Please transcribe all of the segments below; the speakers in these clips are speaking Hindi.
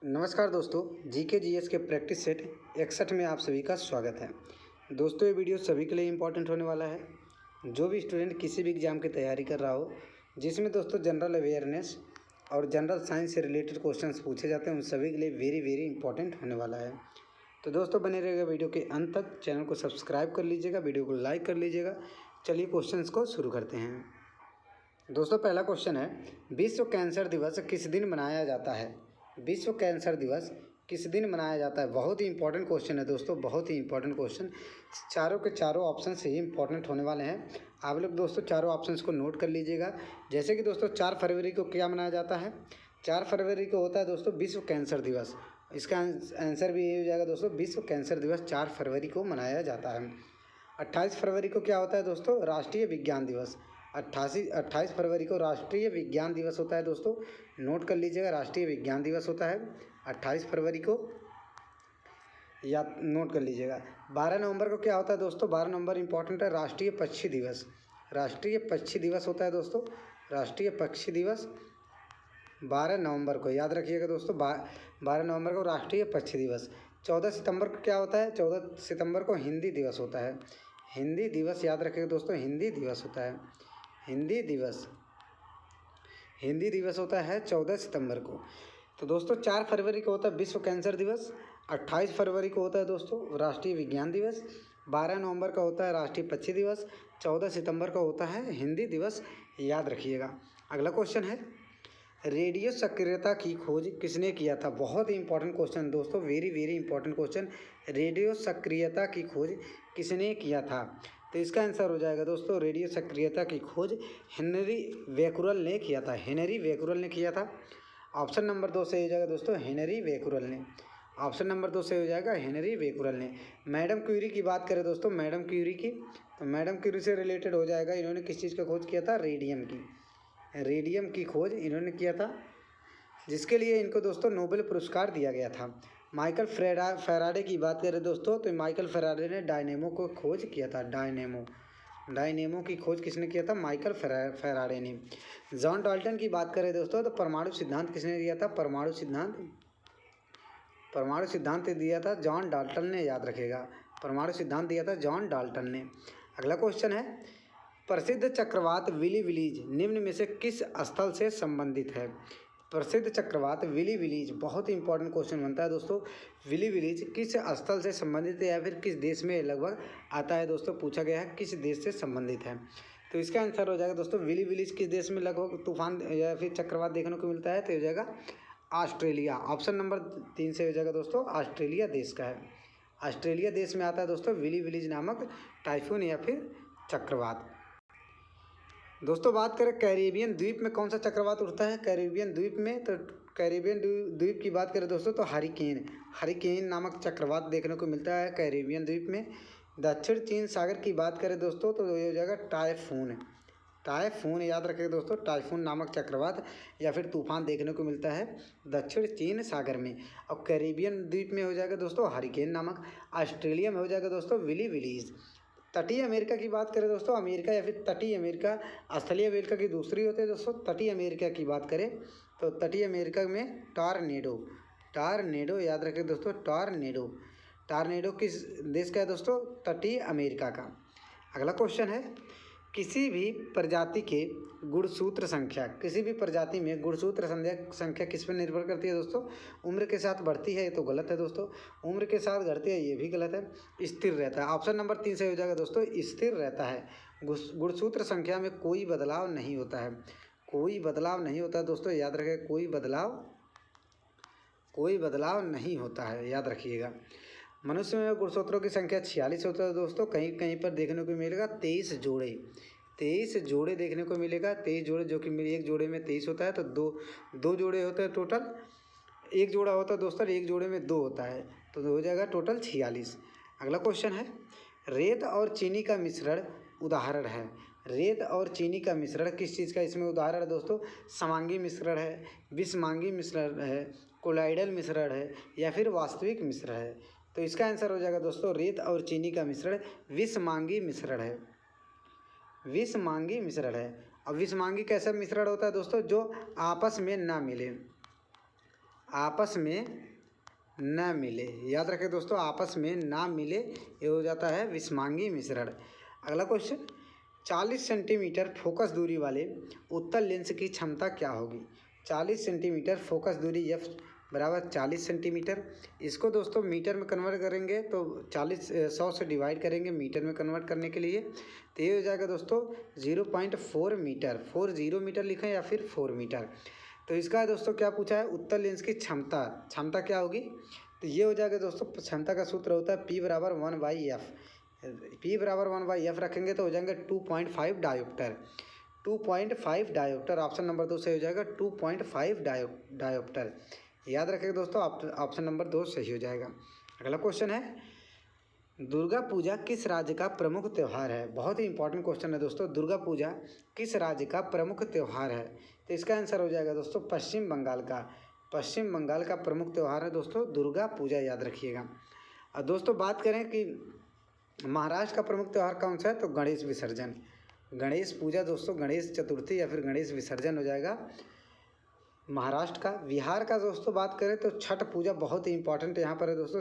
नमस्कार दोस्तों, जीके जीएस के प्रैक्टिस सेट 61 में आप सभी का स्वागत है। दोस्तों, ये वीडियो सभी के लिए इम्पोर्टेंट होने वाला है। जो भी स्टूडेंट किसी भी एग्ज़ाम की तैयारी कर रहा हो, जिसमें दोस्तों जनरल अवेयरनेस और जनरल साइंस से रिलेटेड क्वेश्चंस पूछे जाते हैं, उन सभी के लिए वेरी वेरी इंपॉर्टेंट होने वाला है। तो दोस्तों, बने रहिएगा वीडियो के अंत तक। चैनल को सब्सक्राइब कर लीजिएगा, वीडियो को लाइक कर लीजिएगा। चलिए क्वेश्चंस को शुरू करते हैं। दोस्तों, पहला क्वेश्चन है, विश्व कैंसर दिवस किस दिन मनाया जाता है? विश्व कैंसर दिवस किस दिन मनाया जाता है? बहुत ही इंपॉर्टेंट क्वेश्चन है दोस्तों, बहुत ही इंपॉर्टेंट क्वेश्चन। चारों के चारों ऑप्शन ही इंपॉर्टेंट होने वाले हैं। आप लोग दोस्तों चारों ऑप्शंस को नोट कर लीजिएगा। जैसे कि दोस्तों 4 फरवरी को क्या मनाया जाता है? 4 फरवरी को होता है दोस्तों विश्व कैंसर दिवस। इसका आंसर भी यही हो जाएगा दोस्तों, विश्व कैंसर दिवस 4 फरवरी को मनाया जाता है। 28 फरवरी को क्या होता है दोस्तों? राष्ट्रीय विज्ञान दिवस। 28 फरवरी को राष्ट्रीय विज्ञान दिवस होता है दोस्तों, नोट कर लीजिएगा। राष्ट्रीय विज्ञान दिवस होता है 28 फरवरी को, या नोट कर लीजिएगा। 12 नवंबर को क्या होता है दोस्तों? 12 नवंबर इंपॉर्टेंट है, राष्ट्रीय पक्षी दिवस। राष्ट्रीय पक्षी दिवस होता है दोस्तों, राष्ट्रीय पक्षी दिवस 12 नवंबर को, याद रखिएगा दोस्तों। 12 नवंबर को राष्ट्रीय पक्षी दिवस। 14 सितंबर को क्या होता है? 14 सितंबर को हिंदी दिवस होता है। हिंदी दिवस याद रखिएगा दोस्तों, हिंदी दिवस होता है। हिंदी दिवस होता है 14 सितंबर को। तो दोस्तों 4 फरवरी को होता है विश्व कैंसर दिवस। 28 फरवरी को होता है दोस्तों राष्ट्रीय विज्ञान दिवस। 12 नवंबर का होता है राष्ट्रीय पक्षी दिवस। 14 सितंबर का होता है हिंदी दिवस, याद रखिएगा। अगला क्वेश्चन है, रेडियो सक्रियता की खोज किसने किया था? बहुत ही इंपॉर्टेंट क्वेश्चन दोस्तों, very very important question. Radio सक्रियता की खोज किसने किया था? तो इसका आंसर हो जाएगा दोस्तों, रेडियो सक्रियता की खोज हेनरी बैक्यूरेल ने किया था। हेनरी बैक्यूरेल ने किया था। ऑप्शन नंबर 2 से हो जाएगा दोस्तों, हेनरी बैक्यूरेल ने। ऑप्शन नंबर 2 से हो जाएगा हेनरी बैक्यूरेल ने। मैडम क्यूरी की बात करें दोस्तों, मैडम क्यूरी की, तो मैडम क्यूरी से रिलेटेड हो जाएगा, इन्होंने किस चीज़ का खोज किया था? रेडियम की। रेडियम की खोज इन्होंने किया था, जिसके लिए इनको दोस्तों नोबेल पुरस्कार दिया गया था। माइकल फैराडे की बात करें दोस्तों, तो माइकल फैराडे ने डायनेमो को खोज किया था। डायनेमो की खोज किसने किया था? माइकल फैराडे ने। जॉन डाल्टन की बात करें दोस्तों, तो परमाणु सिद्धांत किसने दिया था? परमाणु सिद्धांत दिया था जॉन डाल्टन ने, याद रखेगा। परमाणु सिद्धांत दिया था जॉन डाल्टन ने। अगला क्वेश्चन है, प्रसिद्ध चक्रवात विली विलीज निम्न में से किस स्थल से संबंधित है? प्रसिद्ध चक्रवात विली विलीज, बहुत ही इंपॉर्टेंट क्वेश्चन बनता है दोस्तों। विली विलीज किस स्थल से संबंधित है, या फिर किस देश में लगभग आता है दोस्तों? पूछा गया है किस देश से संबंधित है। तो इसका आंसर हो जाएगा दोस्तों, विली विलीज किस देश में लगभग तूफान या फिर चक्रवात देखने को मिलता है? तो हो जाएगा ऑस्ट्रेलिया। ऑप्शन नंबर 3 से हो जाएगा दोस्तों, ऑस्ट्रेलिया देश का है। ऑस्ट्रेलिया देश में आता है दोस्तों विली विलीज नामक टाइफून या फिर चक्रवात। दोस्तों बात करें कैरेबियन द्वीप में कौन सा चक्रवात उठता है? कैरेबियन द्वीप में, तो कैरेबियन द्वीप की बात करें दोस्तों, तो हरिकेन नामक चक्रवात देखने को मिलता है कैरेबियन द्वीप में। दक्षिण चीन सागर की बात करें दोस्तों, तो ये हो जाएगा टाइफून, याद रखें दोस्तों। टाइफून नामक चक्रवात या फिर तूफान देखने को मिलता है दक्षिण चीन सागर में। और कैरेबियन द्वीप में हो जाएगा दोस्तों हरिकेन नामक। ऑस्ट्रेलिया में हो जाएगा दोस्तों विली विलीज। तटीय अमेरिका की बात करें दोस्तों, अमेरिका या फिर तटीय अमेरिका, स्थलीय अमेरिका की दूसरी होती है दोस्तों। तटीय अमेरिका की बात करें तो तटीय अमेरिका में टॉर्नेडो, याद रखें दोस्तों। टॉर्नेडो किस देश का है दोस्तों? तटीय अमेरिका का। अगला क्वेश्चन है, किसी भी प्रजाति में गुणसूत्र संख्या किस पर निर्भर करती है दोस्तों? उम्र के साथ बढ़ती है, ये तो गलत है दोस्तों। उम्र के साथ घटती है, ये भी गलत है। स्थिर रहता है। ऑप्शन नंबर 3 से हो जाएगा दोस्तों, स्थिर रहता है। गुणसूत्र संख्या में कोई बदलाव नहीं होता है। दोस्तों, याद रखें, कोई बदलाव नहीं होता है, याद रखिएगा। मनुष्य में गुणसूत्रों की संख्या 46 होता है दोस्तों। कहीं कहीं पर देखने को मिलेगा 23 जोड़े देखने को मिलेगा। 23 जोड़े, जो कि एक जोड़े में 23 होता है, तो दो जोड़े होते हैं टोटल। एक जोड़ा होता है दोस्तों, एक जोड़े में 2 होता है, तो हो जाएगा टोटल 46। अगला क्वेश्चन है, रेत और चीनी का मिश्रण उदाहरण है। रेत और चीनी का मिश्रण किस चीज़ का इसमें उदाहरण है दोस्तों? समांगी मिश्रण है, विषमांगी मिश्रण है, कोलाइडल मिश्रण है, या फिर वास्तविक मिश्रण है। तो इसका आंसर हो जाएगा दोस्तों, रेत और चीनी का मिश्रण विषमांगी मिश्रण है। अब विषमांगी कैसा मिश्रण होता है दोस्तों? जो आपस में ना मिले। आपस में न मिले। याद रखें दोस्तों, आपस में ना मिले ये हो जाता है विषमांगी मिश्रण। अगला क्वेश्चन, 40 सेंटीमीटर फोकस दूरी वाले उत्तल लेंस की क्षमता क्या होगी? 40 सेंटीमीटर फोकस दूरी एफ बराबर 40 सेंटीमीटर। इसको दोस्तों मीटर में कन्वर्ट करेंगे तो 100 से डिवाइड करेंगे मीटर में कन्वर्ट करने के लिए, तो ये हो जाएगा दोस्तों 0.4 मीटर। 40 मीटर लिखें या फिर 4 मीटर। तो इसका दोस्तों क्या पूछा है, उत्तल लेंस की क्षमता क्या होगी? तो ये हो जाएगा दोस्तों, क्षमता का सूत्र होता है P बराबर 1/F। P बराबर 1/F रखेंगे तो हो जाएंगे 2.5 डायोप्टर। 2.5 डायोप्टर, ऑप्शन नंबर 2 सही हो जाएगा 2.5 डायोप्टर। याद रखेंगे दोस्तों, ऑप्शन नंबर 2 सही हो जाएगा। अगला क्वेश्चन है, दुर्गा पूजा किस राज्य का प्रमुख त्यौहार है? बहुत ही इंपॉर्टेंट क्वेश्चन है दोस्तों, दुर्गा पूजा किस राज्य का प्रमुख त्यौहार है? तो इसका आंसर हो जाएगा दोस्तों पश्चिम बंगाल का। पश्चिम बंगाल का प्रमुख त्यौहार है दोस्तों दुर्गा पूजा, याद रखिएगा। और दोस्तों बात करें कि महाराष्ट्र का प्रमुख त्यौहार कौन सा है, तो गणेश विसर्जन। गणेश पूजा दोस्तों, गणेश चतुर्थी या फिर गणेश विसर्जन हो जाएगा महाराष्ट्र का। बिहार का दोस्तों बात करें तो छठ पूजा बहुत ही इंपॉर्टेंट यहाँ पर है दोस्तों,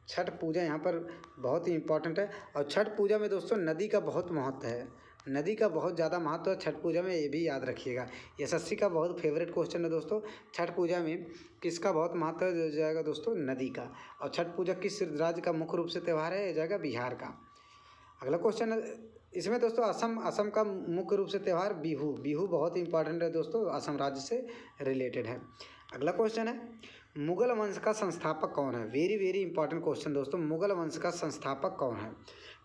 छठ पूजा यहाँ पर बहुत ही इंपॉर्टेंट है। और छठ पूजा में दोस्तों नदी का बहुत महत्व है, नदी का बहुत ज़्यादा महत्व है छठ पूजा में, ये भी याद रखिएगा। एसएससी का बहुत फेवरेट क्वेश्चन है दोस्तों, छठ पूजा में किसका बहुत महत्व हो जाएगा दोस्तों, नदी का। और छठ पूजा किस राज्य का मुख्य रूप से त्यौहार है, ये जाएगा बिहार का। अगला क्वेश्चन है, इसमें दोस्तों असम का मुख्य रूप से त्यौहार बिहू बहुत ही इंपॉर्टेंट है दोस्तों, असम राज्य से रिलेटेड है। अगला क्वेश्चन है, मुगल वंश का संस्थापक कौन है? वेरी वेरी इंपॉर्टेंट क्वेश्चन दोस्तों, मुगल वंश का संस्थापक कौन है?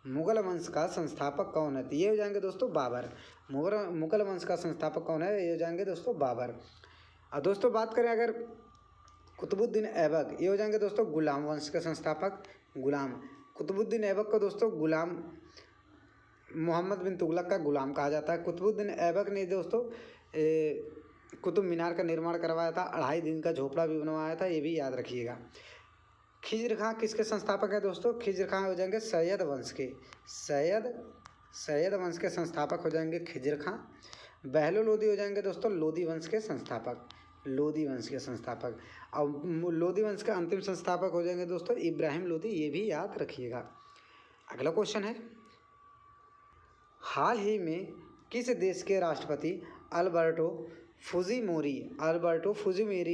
मुगल वंश का संस्थापक कौन है? तो ये हो जाएंगे दोस्तों बाबर। मुगल वंश का संस्थापक कौन है? ये हो जाएंगे दोस्तों बाबर। और दोस्तों बात करें अगर कुतुबुद्दीन ऐबक, ये हो जाएंगे दोस्तों गुलाम वंश के संस्थापक, गुलाम। कुतुबुद्दीन ऐबक को दोस्तों गुलाम मोहम्मद बिन तुगलक का गुलाम कहा जाता है। कुतुबुद्दीन ऐबक ने दोस्तों कुतुब मीनार का निर्माण करवाया था, 2.5 दिन का झोपड़ा भी बनवाया था, ये भी याद रखिएगा। खिज्र खां किसके संस्थापक हैं दोस्तों? खिज्र खां हो जाएंगे सैयद वंश के, सैयद वंश के संस्थापक हो जाएंगे खिज्र खां। बहलो लोदी हो जाएंगे दोस्तों लोदी वंश के संस्थापक, लोदी वंश के संस्थापक। और लोदी वंश के अंतिम संस्थापक हो जाएंगे दोस्तों इब्राहिम लोदी, ये भी याद रखिएगा। अगला क्वेश्चन है, हाल ही में किस देश के राष्ट्रपति अल्बर्टो फुजीमोरी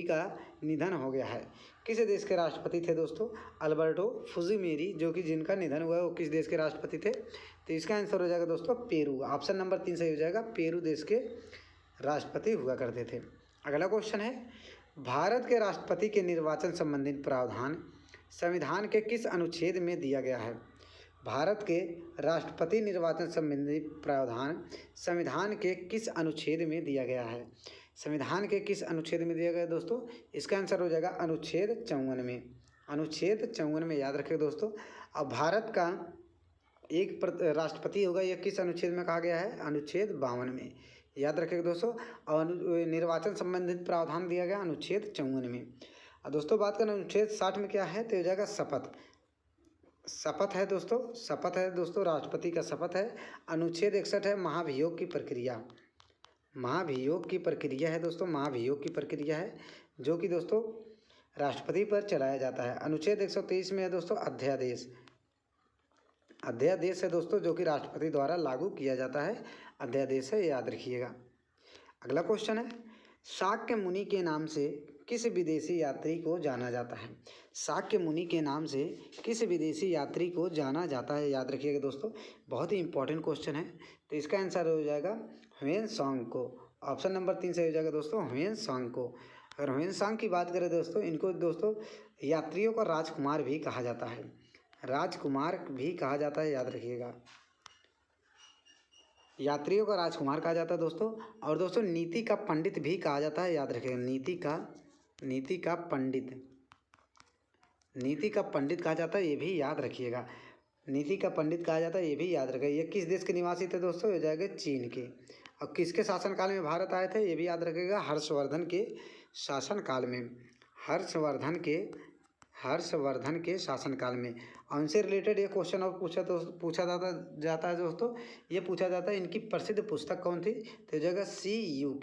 का निधन हो गया है? किस देश के राष्ट्रपति थे दोस्तों? अल्बर्टो फुजीमोरी, जो कि जिनका निधन हुआ है वो किस देश के राष्ट्रपति थे? तो इसका आंसर हो जाएगा दोस्तों पेरू, ऑप्शन नंबर 3 सही हो जाएगा, पेरू देश के राष्ट्रपति हुआ करते थे। अगला क्वेश्चन है, भारत के राष्ट्रपति के निर्वाचन संबंधित प्रावधान संविधान के किस अनुच्छेद में दिया गया है? भारत के राष्ट्रपति निर्वाचन संबंधी प्रावधान संविधान के किस अनुच्छेद में दिया गया है? संविधान के किस अनुच्छेद में दिया गया है दोस्तों? इसका आंसर हो जाएगा अनुच्छेद 54 में, अनुच्छेद 54 में, याद रखें दोस्तों। अब भारत का एक राष्ट्रपति होगा, यह किस अनुच्छेद में कहा गया है? अनुच्छेद 52 में, याद रखें दोस्तों। और निर्वाचन संबंधित प्रावधान दिया गया अनुच्छेद 54 में। और दोस्तों बात करें अनुच्छेद 60 में क्या है, तो हो जाएगा शपथ है दोस्तों, शपथ है दोस्तों, राष्ट्रपति का शपथ है। अनुच्छेद 61 है महाभियोग की प्रक्रिया, महाभियोग की प्रक्रिया है दोस्तों, महाभियोग की प्रक्रिया है जो कि दोस्तों राष्ट्रपति पर चलाया जाता है। अनुच्छेद 123 में है दोस्तों अध्यादेश, अध्यादेश है दोस्तों जो कि राष्ट्रपति द्वारा लागू किया जाता है, अध्यादेश है, याद रखिएगा। अगला क्वेश्चन है, शाक्य मुनि के नाम से किस विदेशी यात्री को जाना जाता है? शाक्य मुनि के नाम से किस विदेशी यात्री को जाना जाता है, याद रखिएगा दोस्तों, बहुत ही इंपॉर्टेंट क्वेश्चन है। तो इसका आंसर हो जाएगा ह्वेन-सांग को, ऑप्शन नंबर 3 से हो जाएगा दोस्तों ह्वेन-सांग को। अगर ह्वेन-सांग की बात करें दोस्तों, इनको दोस्तों यात्रियों का राजकुमार भी कहा जाता है, राजकुमार भी कहा जाता है, याद रखिएगा, यात्रियों का राजकुमार कहा जाता है दोस्तों। और दोस्तों नीति का पंडित भी कहा जाता है, याद रखिएगा, नीति का पंडित कहा जाता है, ये भी याद रखिएगा, नीति का पंडित कहा जाता है, ये भी याद रखिएगा। ये किस देश के निवासी थे दोस्तों? हो जाएगा चीन के। और किसके शासनकाल में भारत आए थे, ये भी याद रखिएगा, हर्षवर्धन के शासनकाल में, हर्षवर्धन के शासनकाल में। उनसे रिलेटेड ये क्वेश्चन और पूछा जाता है दोस्तों, ये पूछा जाता है इनकी प्रसिद्ध पुस्तक कौन थी? तो हो जाएगा CU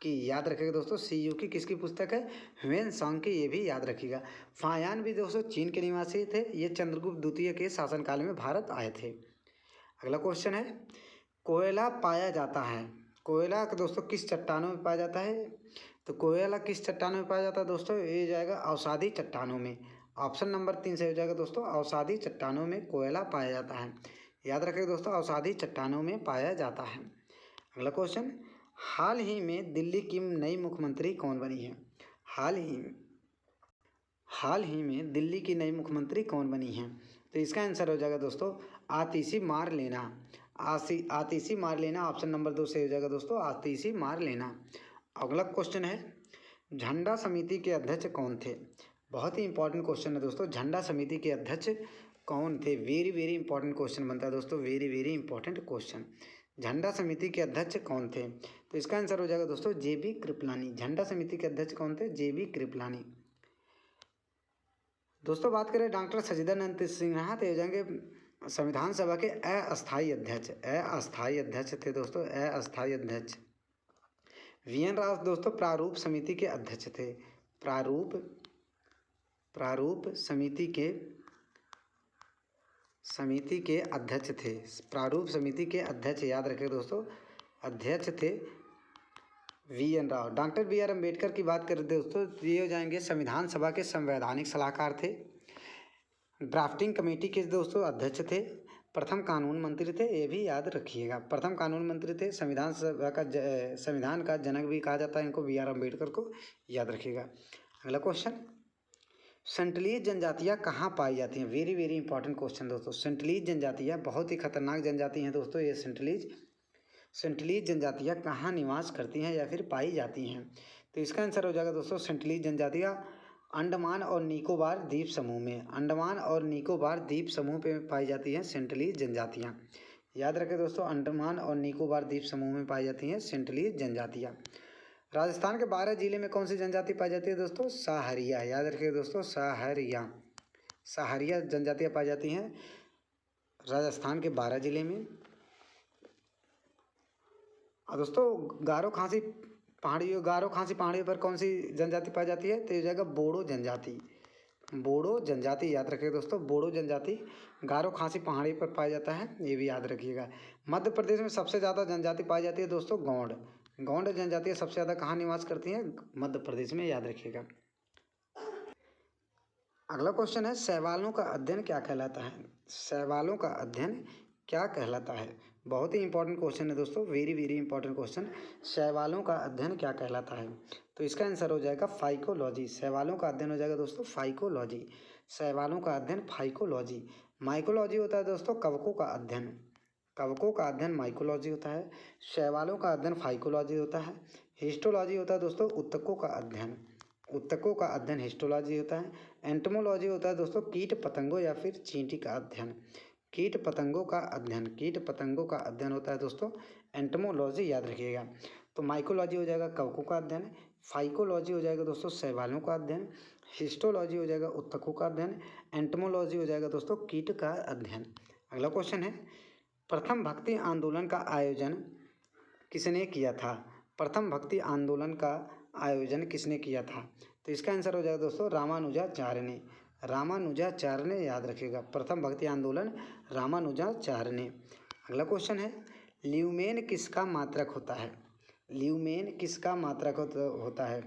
की, याद रखिएगा दोस्तों। सीयू की किसकी पुस्तक है? ह्वेन सांग की, ये भी याद रखिएगा। फायान भी दोस्तों चीन के निवासी थे, ये चंद्रगुप्त द्वितीय के शासनकाल में भारत आए थे। अगला क्वेश्चन है, कोयला पाया जाता है, कोयला दोस्तों किस चट्टानों में पाया जाता है? तो कोयला किस चट्टानों में पाया जाता है दोस्तों? ये जाएगा अवसादी चट्टानों में। ऑप्शन नंबर 3 से हो जाएगा दोस्तों, अवसादी चट्टानों में कोयला पाया जाता है। याद रखिए दोस्तों, अवसादी चट्टानों में पाया जाता है। अगला क्वेश्चन, हाल ही में दिल्ली की नई मुख्यमंत्री कौन बनी है? हाल ही में दिल्ली की नई मुख्यमंत्री कौन बनी है? तो इसका आंसर हो जाएगा दोस्तों, आतिशी मार लेना। आतिशी मार लेना, ऑप्शन नंबर 2 से हो जाएगा दोस्तों, आतिशी मार लेना। अगला क्वेश्चन है, झंडा समिति के अध्यक्ष कौन थे? बहुत ही इंपॉर्टेंट क्वेश्चन है दोस्तों, झंडा समिति के अध्यक्ष कौन थे? वेरी वेरी इंपॉर्टेंट क्वेश्चन बनता है दोस्तों, वेरी वेरी इंपॉर्टेंट क्वेश्चन। झंडा समिति के अध्यक्ष कौन थे? तो इसका आंसर हो जाएगा दोस्तों, JB कृपलानी। झंडा समिति के अध्यक्ष कौन थे? JB कृपलानी। दोस्तों बात करें डॉक्टर सचिदानंद सिन्हा, तो हो जाएंगे संविधान सभा के अस्थायी अध्यक्ष। अस्थायी अध्यक्ष थे दोस्तों, अस्थायी अध्यक्ष। VN राव दोस्तों प्रारूप समिति के अध्यक्ष थे। प्रारूप समिति के अध्यक्ष थे। प्रारूप समिति के अध्यक्ष, याद रखें दोस्तों, अध्यक्ष थे VN Rao. Doctor BR Ambedkar की बात करें दोस्तों, ये हो जाएंगे संविधान सभा के संवैधानिक सलाहकार थे। ड्राफ्टिंग कमेटी के दोस्तों अध्यक्ष थे। प्रथम कानून मंत्री थे, ये भी याद रखिएगा, प्रथम कानून मंत्री थे। संविधान का जनक भी कहा जाता है इनको, BR अम्बेडकर को, याद रखिएगा। अगला क्वेश्चन, सेंटलीज जनजातियाँ कहाँ पाई जाती हैं? वेरी वेरी इंपॉर्टेंट क्वेश्चन दोस्तों। सेंटलीज जनजातियाँ बहुत ही खतरनाक जनजाति हैं दोस्तों, ये सेंटलीज जनजातियाँ कहाँ निवास करती हैं या फिर पाई जाती हैं? तो इसका आंसर हो जाएगा दोस्तों, सेंटलीज जनजातियाँ अंडमान और निकोबार द्वीप समूह में, अंडमान और निकोबार द्वीप समूह पे पाई जाती हैं सेंटलीज जनजातियाँ। याद रखें दोस्तों, अंडमान और निकोबार द्वीप समूह में पाई जाती हैं सेंटलीज जनजातियाँ। राजस्थान के 12 जिले में कौन सी जनजाति पाई जाती है दोस्तों? सहारिया। याद रखिए दोस्तों, सहारिया जनजातियाँ पाई जाती हैं राजस्थान के 12 जिले में। और दोस्तों गारो खासी पहाड़ियों पर कौन सी जनजाति पाई जाती है? तो ये जाएगा बोडो जनजाति। याद रखिए दोस्तों, बोडो जनजाति गारो खासी पहाड़ी पर पाया जाता है, ये भी याद रखिएगा। मध्य प्रदेश में सबसे ज़्यादा जनजाति पाई जाती है दोस्तों, गौंड जनजातियाँ सबसे ज़्यादा कहाँ निवास करती हैं? मध्य प्रदेश में, याद रखिएगा। अगला क्वेश्चन है, शैवालों का अध्ययन क्या कहलाता है? शैवालों का अध्ययन क्या कहलाता है? बहुत ही इंपॉर्टेंट क्वेश्चन है दोस्तों, वेरी वेरी इंपॉर्टेंट क्वेश्चन। शैवालों का अध्ययन क्या कहलाता है? तो इसका आंसर हो जाएगा फाइकोलॉजी। शैवालों का अध्ययन हो जाएगा दोस्तों फाइकोलॉजी। शैवालों का अध्ययन फाइकोलॉजी। माइकोलॉजी होता है दोस्तों कवकों का अध्ययन माइकोलॉजी होता है। शैवालों का अध्ययन फाइकोलॉजी होता है। हिस्टोलॉजी होता है दोस्तों उत्तकों का अध्ययन हिस्टोलॉजी होता है। एंटोमोलॉजी होता है दोस्तों कीट पतंगों या फिर चींटी का अध्ययन। कीट पतंगों का अध्ययन होता है दोस्तों एंटोमोलॉजी, याद रखिएगा। तो माइकोलॉजी हो जाएगा कवकों का अध्ययन, फाइकोलॉजी हो जाएगा दोस्तों शैवालों का अध्ययन, हिस्टोलॉजी हो जाएगा उत्तकों का अध्ययन, एंटोमोलॉजी हो जाएगा दोस्तों कीट का अध्ययन। अगला क्वेश्चन है, प्रथम भक्ति आंदोलन का आयोजन किसने किया था? प्रथम भक्ति आंदोलन का आयोजन किसने किया था? तो इसका आंसर हो जाएगा दोस्तों रामानुजाचार्य ने, याद रखिएगा। प्रथम भक्ति आंदोलन रामानुजाचार्य ने। अगला क्वेश्चन है, ल्यूमेन किसका मात्रक होता है?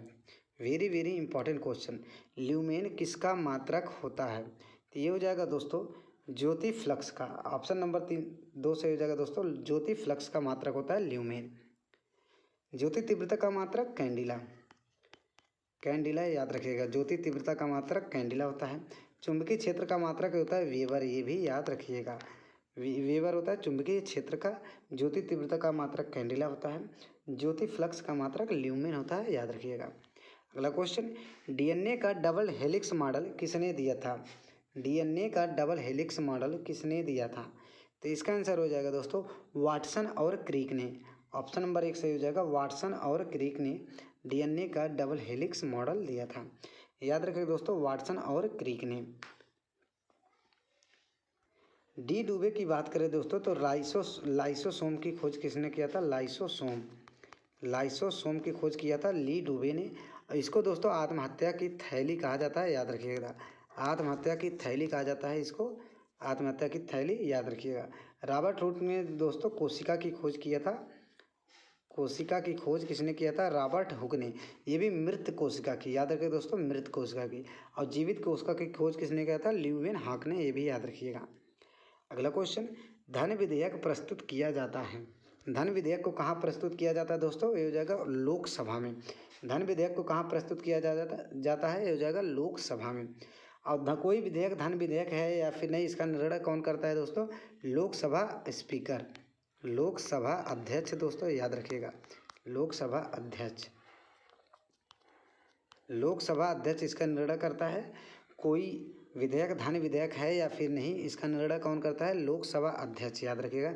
Very very important question. Lumen किसका मात्रक होता है? तो ये हो जाएगा दोस्तों ज्योति फ्लक्स का। ऑप्शन नंबर 2 से हो जाएगा दोस्तों, ज्योति फ्लक्स का मात्रक होता है ल्यूमेन। ज्योति तीव्रता का मात्रक कैंडिला, याद रखिएगा। ज्योति तीव्रता का मात्रक कैंडिला होता है। चुंबकीय क्षेत्र का मात्रक होता है वेबर, ये भी याद रखिएगा। वेबर होता है चुंबकीय क्षेत्र का। ज्योति तीव्रता का मात्रक कैंडिला होता है। ज्योति फ्लक्स का मात्रक ल्यूमेन होता है, याद रखिएगा। अगला क्वेश्चन, डीएनए का डबल हेलिक्स मॉडल किसने दिया था? तो इसका आंसर हो जाएगा दोस्तों वाटसन और क्रिक ने। ऑप्शन नंबर 1 से हो जाएगा वाटसन और क्रिक ने डीएनए का डबल हेलिक्स मॉडल दिया था, याद रखिए दोस्तों वाटसन और क्रिक ने। डी डुबे की बात करें दोस्तों तो लाइसोसोम की खोज किसने किया था? लाइसोसोम की खोज किया था ली डुबे ने। इसको दोस्तों आत्महत्या की थैली कहा जाता है, याद रखिएगा। आत्महत्या की थैली कहा जाता है इसको, आत्महत्या की थैली, याद रखिएगा। रॉबर्ट रूट ने दोस्तों कोशिका की खोज किया था। कोशिका की खोज किसने किया था? रॉबर्ट हुक ने। ये भी मृत कोशिका की, याद रखिए दोस्तों, मृत कोशिका की। और जीवित कोशिका की खोज किसने किया था? ल्यूवेनहॉक ने। ये भी याद रखिएगा। अगला क्वेश्चन, धन विधेयक प्रस्तुत किया जाता है। धन विधेयक को कहाँ प्रस्तुत किया जाता है दोस्तों? ये हो जाएगा लोकसभा में। धन विधेयक को कहाँ प्रस्तुत किया जाता है? ये हो जाएगा लोकसभा में। और कोई विधेयक धन विधेयक है या फिर नहीं, इसका निर्णय कौन करता है दोस्तों? लोकसभा स्पीकर, लोकसभा अध्यक्ष दोस्तों, याद रखिएगा, लोकसभा अध्यक्ष। लोकसभा अध्यक्ष इसका निर्णय करता है। कोई विधेयक धन विधेयक है या फिर नहीं, इसका निर्णय कौन करता है? लोकसभा अध्यक्ष, याद रखिएगा।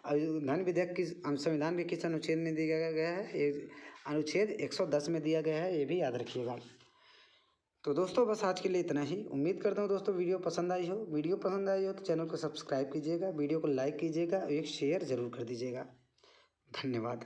धन विधेयक किस संविधान के किस अनुच्छेद में दिया गया है? ये अनुच्छेद 110 में दिया गया है, ये भी याद रखिएगा। तो दोस्तों बस आज के लिए इतना ही। उम्मीद करता हूँ दोस्तों वीडियो पसंद आई हो। वीडियो पसंद आई हो तो चैनल को सब्सक्राइब कीजिएगा, वीडियो को लाइक कीजिएगा, एक शेयर ज़रूर कर दीजिएगा। धन्यवाद।